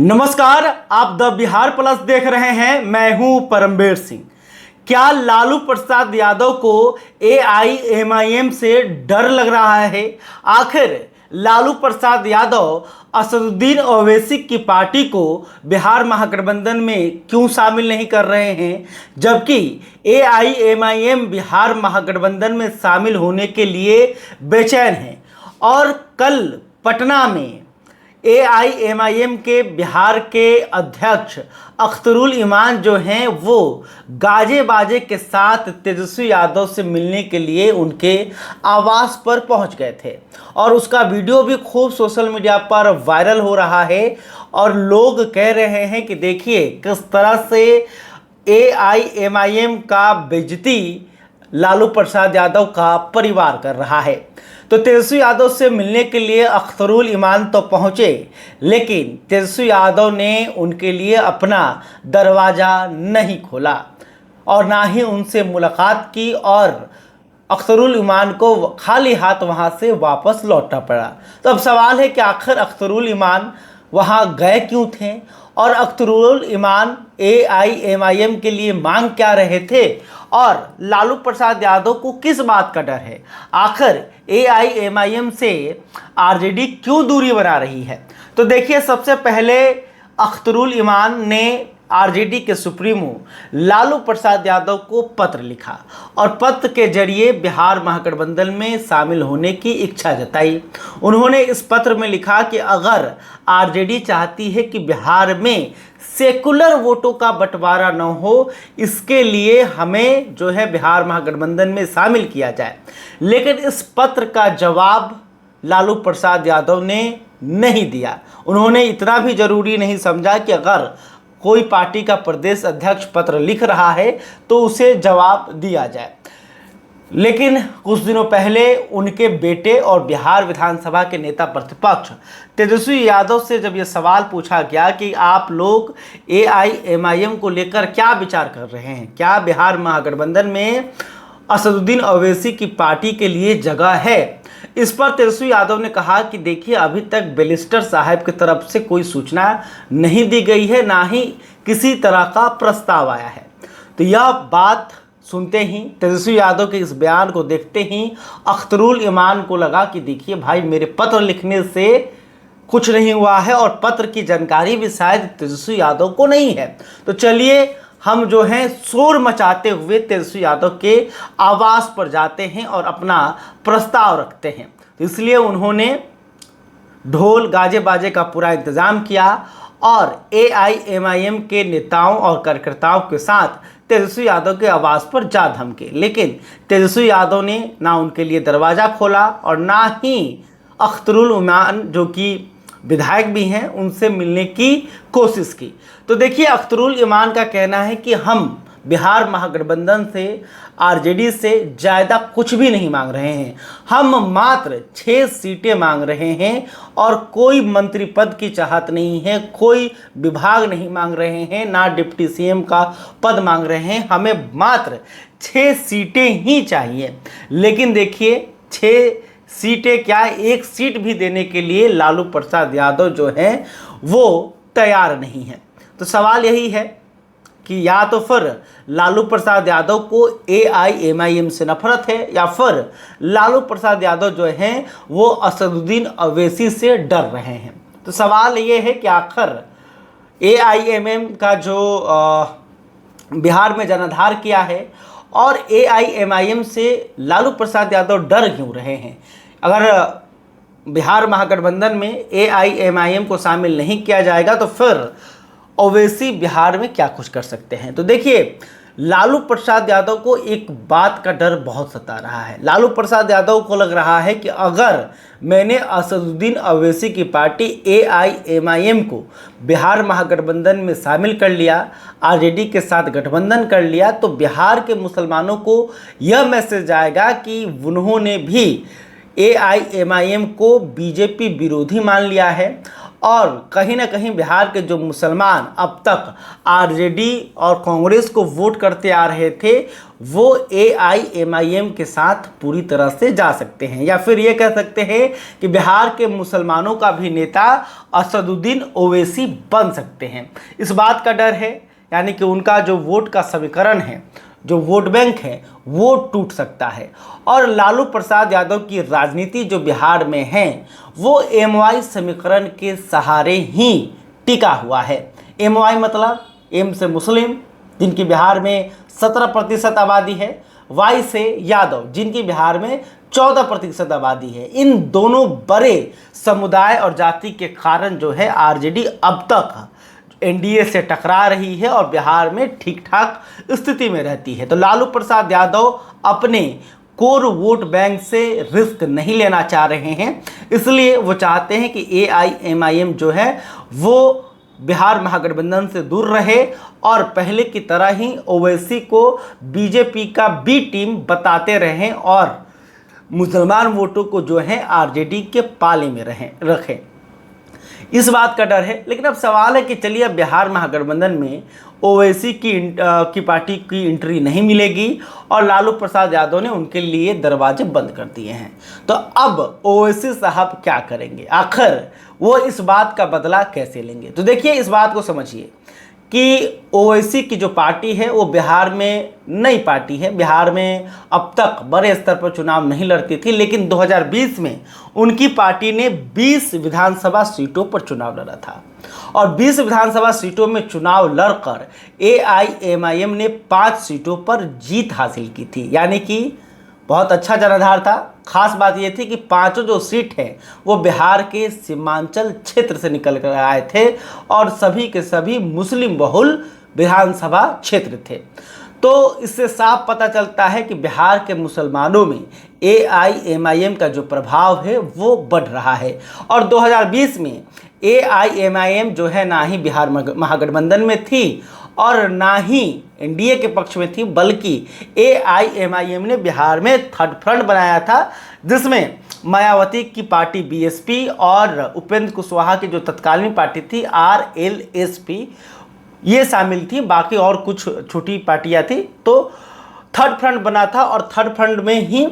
नमस्कार, आप the Bihar plus देख रहे हैं। मैं हूं परमवीर सिंह। क्या लालू प्रसाद यादव को एआईएमआईएम से डर लग रहा है? आखिर लालू प्रसाद यादव असदुद्दीन ओवैसी की पार्टी को बिहार महागठबंधन में क्यों शामिल नहीं कर रहे हैं, जबकि एआईएमआईएम बिहार महागठबंधन में शामिल होने के लिए बेचैन है? और कल पटना में एआईएमआईएम के बिहार के अध्यक्ष अख्तरुल इमान जो हैं वो गाजे बाजे के साथ तेजस्वी यादव से मिलने के लिए उनके आवास पर पहुंच गए थे और उसका वीडियो भी खूब सोशल मीडिया पर वायरल हो रहा है। और लोग कह रहे हैं कि देखिए किस तरह से एआईएमआईएम का बेइज्जती लालू प्रसाद यादव का परिवार कर रहा है। तो तेजस्वी यादव से मिलने के लिए अख्तरुल इमान तो पहुंचे, लेकिन तेजस्वी यादव ने उनके लिए अपना दरवाज़ा नहीं खोला और ना ही उनसे मुलाकात की और अख्तरुल इमान को खाली हाथ वहां से वापस लौटना पड़ा। तो अब सवाल है कि आखिर अख्तरुल इमान वहां गए क्यों थे और अख्तरुल इमान एआईएमआईएम के लिए मांग क्या रहे थे और लालू प्रसाद यादव को किस बात का डर है? आखिर एआईएमआईएम से आरजेडी क्यों दूरी बना रही है? तो देखिए, सबसे पहले अख्तरुल इमान ने आरजेडी के सुप्रीमो लालू प्रसाद यादव को पत्र लिखा और पत्र के जरिए बिहार महागठबंधन में शामिल होने की इच्छा जताई। उन्होंने इस पत्र में लिखा कि अगर आरजेडी चाहती है कि बिहार में सेकुलर वोटों का बंटवारा न हो, इसके लिए हमें जो है बिहार महागठबंधन में शामिल किया जाए। लेकिन इस पत्र का जवाब लालू प्रसाद यादव ने नहीं दिया। उन्होंने इतना भी जरूरी नहीं समझा कि अगर कोई पार्टी का प्रदेश अध्यक्ष पत्र लिख रहा है तो उसे जवाब दिया जाए। लेकिन कुछ दिनों पहले उनके बेटे और बिहार विधानसभा के नेता प्रतिपक्ष तेजस्वी यादव से जब ये सवाल पूछा गया कि आप लोग एआईएमआईएम को लेकर क्या विचार कर रहे हैं, क्या बिहार महागठबंधन में असदुद्दीन ओवैसी की पार्टी के लिए जगह है, इस पर तेजस्वी यादव ने कहा कि देखिए, अभी तक बैरिस्टर साहब की तरफ से कोई सूचना नहीं दी गई है, ना ही किसी तरह का प्रस्ताव आया है। तो यह बात सुनते ही, तेजस्वी यादव के इस बयान को देखते ही अख्तरुल इमान को लगा कि देखिए भाई, मेरे पत्र लिखने से कुछ नहीं हुआ है और पत्र की जानकारी भी शायद तेजस्वी यादव को नहीं है। तो चलिए हम जो हैं शोर मचाते हुए तेजस्वी यादव के आवास पर जाते हैं और अपना प्रस्ताव रखते हैं। तो इसलिए उन्होंने ढोल गाजे बाजे का पूरा इंतज़ाम किया और एआईएमआईएम के नेताओं और कार्यकर्ताओं के साथ तेजस्वी यादव के आवास पर जा धमके। लेकिन तेजस्वी यादव ने ना उनके लिए दरवाज़ा खोला और ना ही अख्तरुल इमान जो कि विधायक भी हैं उनसे मिलने की कोशिश की। तो देखिए, अख्तरुल इमान का कहना है कि हम बिहार महागठबंधन से आरजेडी से ज़्यादा कुछ भी नहीं मांग रहे हैं, हम मात्र 6 सीटें मांग रहे हैं और कोई मंत्री पद की चाहत नहीं है, कोई विभाग नहीं मांग रहे हैं, ना डिप्टी सीएम का पद मांग रहे हैं, हमें मात्र 6 सीटें ही चाहिए। लेकिन देखिए, 6 सीटें क्या, 1 सीट भी देने के लिए लालू प्रसाद यादव जो हैं वो तैयार नहीं हैं। तो सवाल यही है कि या तो फिर लालू प्रसाद यादव को एआईएमआईएम से नफरत है या फिर लालू प्रसाद यादव जो हैं वो असदुद्दीन ओवैसी से डर रहे हैं। तो सवाल ये है कि आखिर एआईएमआईएम का जो बिहार में जनाधार किया है और एआईएमआईएम से लालू प्रसाद यादव डर क्यों रहे हैं? अगर बिहार महागठबंधन में एआईएमआईएम को शामिल नहीं किया जाएगा तो फिर ओवैसी बिहार में क्या कुछ कर सकते हैं? तो देखिए, लालू प्रसाद यादव को एक बात का डर बहुत सता रहा है। लालू प्रसाद यादव को लग रहा है कि अगर मैंने असदुद्दीन ओवैसी की पार्टी एआईएमआईएम को बिहार महागठबंधन में शामिल कर लिया, आरजेडी के साथ गठबंधन कर लिया, तो बिहार के मुसलमानों को यह मैसेज आएगा कि उन्होंने भी एआईएमआईएम को बीजेपी विरोधी मान लिया है और कहीं ना कहीं बिहार के जो मुसलमान अब तक आरजेडी और कांग्रेस को वोट करते आ रहे थे वो एआईएमआईएम के साथ पूरी तरह से जा सकते हैं, या फिर ये कह सकते हैं कि बिहार के मुसलमानों का भी नेता असदुद्दीन ओवैसी बन सकते हैं। इस बात का डर है, यानी कि उनका जो वोट का समीकरण है, जो वोट बैंक है, वो टूट सकता है। और लालू प्रसाद यादव की राजनीति जो बिहार में है वो एमवाई समीकरण के सहारे ही टिका हुआ है। एमवाई मतलब एम से मुस्लिम, जिनकी बिहार में 17% आबादी है, वाई से यादव, जिनकी बिहार में 14% आबादी है। इन दोनों बड़े समुदाय और जाति के कारण जो है आरजेडी अब तक एनडीए से टकरा रही है और बिहार में ठीक ठाक स्थिति में रहती है। तो लालू प्रसाद यादव अपने कोर वोट बैंक से रिस्क नहीं लेना चाह रहे हैं, इसलिए वो चाहते हैं कि एआईएमआईएम जो है वो बिहार महागठबंधन से दूर रहे और पहले की तरह ही ओवैसी को बीजेपी का बी टीम बताते रहें और मुसलमान वोटों को जो है आरजेडी के पाले में रखें। इस बात का डर है। लेकिन अब सवाल है कि चलिए अब बिहार महागठबंधन में ओवैसी की पार्टी की एंट्री नहीं मिलेगी और लालू प्रसाद यादव ने उनके लिए दरवाजे बंद कर दिए हैं, तो अब ओवैसी साहब क्या करेंगे, आखिर वो इस बात का बदला कैसे लेंगे। तो देखिए, इस बात को समझिए कि ओवैसी की जो पार्टी है वो बिहार में नई पार्टी है। बिहार में अब तक बड़े स्तर पर चुनाव नहीं लड़ती थी, लेकिन 2020 में उनकी पार्टी ने 20 विधानसभा सीटों पर चुनाव लड़ा था और 20 विधानसभा सीटों में चुनाव लड़कर एआईएमआईएम ने 5 सीटों पर जीत हासिल की थी, यानी कि बहुत अच्छा जनाधार था। खास बात यह थी कि 5 जो सीट हैं वो बिहार के सीमांचल क्षेत्र से निकल कर आए थे और सभी के सभी मुस्लिम बहुल विधानसभा क्षेत्र थे। तो इससे साफ पता चलता है कि बिहार के मुसलमानों में एआईएमआईएम का जो प्रभाव है वो बढ़ रहा है। और 2020 में एआईएमआईएम जो है ना ही बिहार महागठबंधन में थी और ना ही एनडीए के पक्ष में थी, बल्कि एआईएमआईएम ने बिहार में थर्ड फ्रंट बनाया था, जिसमें मायावती की पार्टी बीएसपी और उपेंद्र कुशवाहा की जो तत्कालीन पार्टी थी आरएलएसपी ये शामिल थी, बाकी और कुछ छोटी पार्टियां थी। तो थर्ड फ्रंट बना था और थर्ड फ्रंट में ही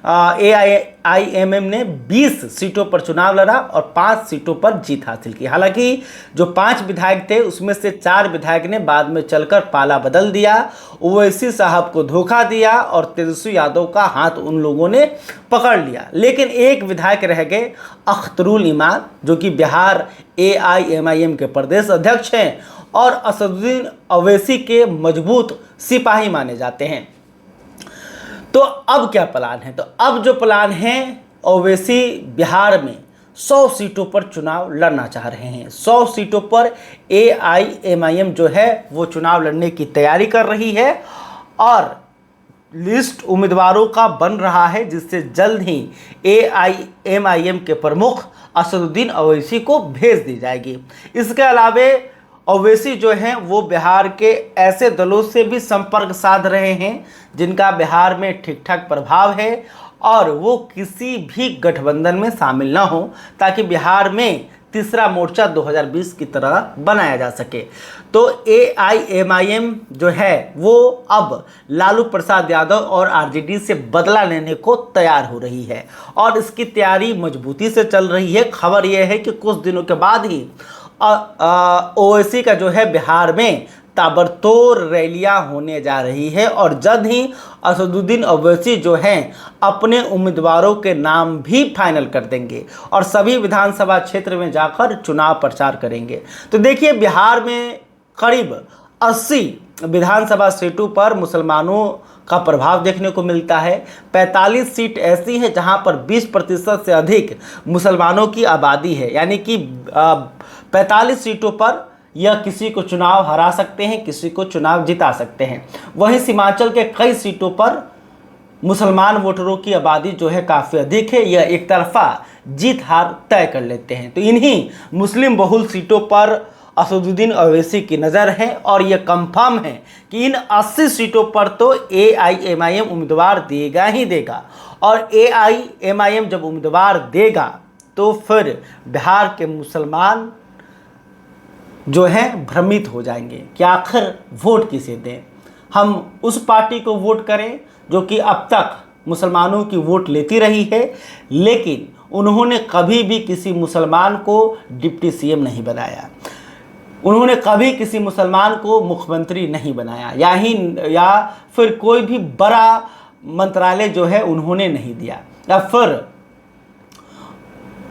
एआईएमआईएम ने 20 सीटों पर चुनाव लड़ा और 5 सीटों पर जीत हासिल की। हालांकि जो 5 विधायक थे उसमें से 4 विधायक ने बाद में चलकर पाला बदल दिया, ओवैसी साहब को धोखा दिया और तेजस्वी यादव का हाथ उन लोगों ने पकड़ लिया। लेकिन एक विधायक रह गए, अख्तरुल ईमान, जो कि बिहार एआईएमआईएम के प्रदेश अध्यक्ष हैं और असदुद्दीन ओवैसी के मजबूत सिपाही माने जाते हैं। तो अब क्या प्लान है? तो अब जो प्लान है, ओवैसी बिहार में 100 सीटों पर चुनाव लड़ना चाह रहे हैं। 100 सीटों पर एआईएमआईएम जो है वो चुनाव लड़ने की तैयारी कर रही है और लिस्ट उम्मीदवारों का बन रहा है, जिससे जल्द ही एआईएमआईएम के प्रमुख असदुद्दीन ओवैसी को भेज दी जाएगी। इसके अलावे ओवैसी जो हैं वो बिहार के ऐसे दलों से भी संपर्क साध रहे हैं जिनका बिहार में ठीक ठाक प्रभाव है और वो किसी भी गठबंधन में शामिल ना हो, ताकि बिहार में तीसरा मोर्चा 2020 की तरह बनाया जा सके। तो एआईएमआईएम जो है वो अब लालू प्रसाद यादव और आरजेडी से बदला लेने को तैयार हो रही है और इसकी तैयारी मजबूती से चल रही है। खबर यह है कि कुछ दिनों के बाद ही ओवैसी का जो है बिहार में ताबड़तोड़ रैलियां होने जा रही है और जल्द ही असदुद्दीन ओवैसी जो हैं अपने उम्मीदवारों के नाम भी फाइनल कर देंगे और सभी विधानसभा क्षेत्र में जाकर चुनाव प्रचार करेंगे। तो देखिए, बिहार में करीब 80 विधानसभा सीटों पर मुसलमानों का प्रभाव देखने को मिलता है। 45 सीट ऐसी है जहां पर 20% से अधिक मुसलमानों की आबादी है, यानी कि 45 सीटों पर यह किसी को चुनाव हरा सकते हैं, किसी को चुनाव जिता सकते हैं। वहीं सीमांचल के कई सीटों पर मुसलमान वोटरों की आबादी जो है काफ़ी अधिक है, यह एक तरफा जीत हार तय कर लेते हैं। तो इन्हीं मुस्लिम बहुल सीटों पर असदुद्दीन ओवैसी की नज़र है और यह कंफर्म है कि इन 80 सीटों पर तो एआईएमआईएम उम्मीदवार देगा ही देगा और एआईएमआईएम जब उम्मीदवार देगा तो फिर बिहार के मुसलमान जो हैं भ्रमित हो जाएंगे कि आखिर वोट किसे दें। हम उस पार्टी को वोट करें जो कि अब तक मुसलमानों की वोट लेती रही है, लेकिन उन्होंने कभी भी किसी मुसलमान को डिप्टी सीएम नहीं बनाया, उन्होंने कभी किसी मुसलमान को मुख्यमंत्री नहीं बनाया, या फिर कोई भी बड़ा मंत्रालय जो है उन्होंने नहीं दिया। या फिर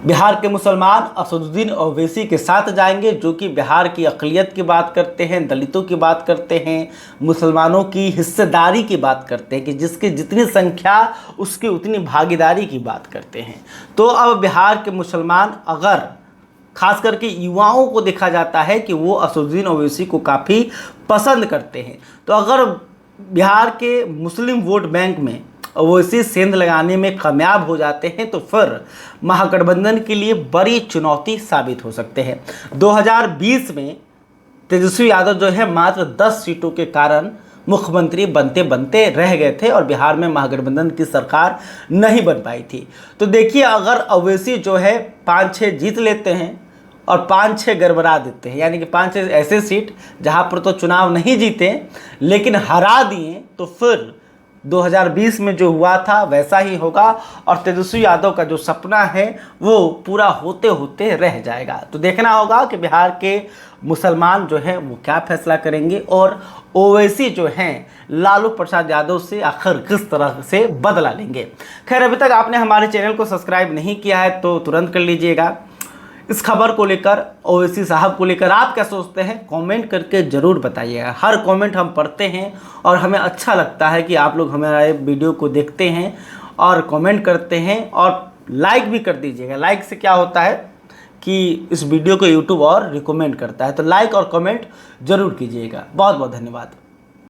बिहार के मुसलमान असदुद्दीन ओवैसी के साथ जाएंगे, जो कि बिहार की अक़लियत की बात करते हैं, दलितों की बात करते हैं, मुसलमानों की हिस्सेदारी की बात करते हैं कि जिसकी जितनी संख्या उसकी उतनी भागीदारी की बात करते हैं। तो अब बिहार के मुसलमान, अगर खास करके युवाओं को देखा जाता है कि वो असदुद्दीन ओवैसी को काफ़ी पसंद करते हैं, तो अगर बिहार के मुस्लिम वोट बैंक में ओवैसी सेंध लगाने में कामयाब हो जाते हैं तो फिर महागठबंधन के लिए बड़ी चुनौती साबित हो सकते हैं। 2020 में तेजस्वी यादव जो है मात्र 10 सीटों के कारण मुख्यमंत्री बनते बनते रह गए थे और बिहार में महागठबंधन की सरकार नहीं बन पाई थी। तो देखिए, अगर ओवैसी जो है 5-6 जीत लेते हैं और 5-6 गड़बड़ा देते हैं, यानी कि 5-6 ऐसे सीट जहां पर तो चुनाव नहीं जीते लेकिन हरा दिए, तो फिर 2020 में जो हुआ था वैसा ही होगा और तेजस्वी यादव का जो सपना है वो पूरा होते होते रह जाएगा। तो देखना होगा कि बिहार के मुसलमान जो हैं वो क्या फैसला करेंगे और ओवैसी जो हैं लालू प्रसाद यादव से आखिर किस तरह से बदला लेंगे। खैर, अभी तक आपने हमारे चैनल को सब्सक्राइब नहीं किया है तो तुरंत कर लीजिएगा। इस खबर को लेकर, ओवैसी साहब को लेकर आप क्या सोचते हैं, कमेंट करके ज़रूर बताइएगा। हर कमेंट हम पढ़ते हैं और हमें अच्छा लगता है कि आप लोग हमारे वीडियो को देखते हैं और कमेंट करते हैं और लाइक भी कर दीजिएगा। लाइक से क्या होता है कि इस वीडियो को यूट्यूब और रिकमेंड करता है, तो लाइक और कमेंट ज़रूर कीजिएगा। बहुत बहुत धन्यवाद।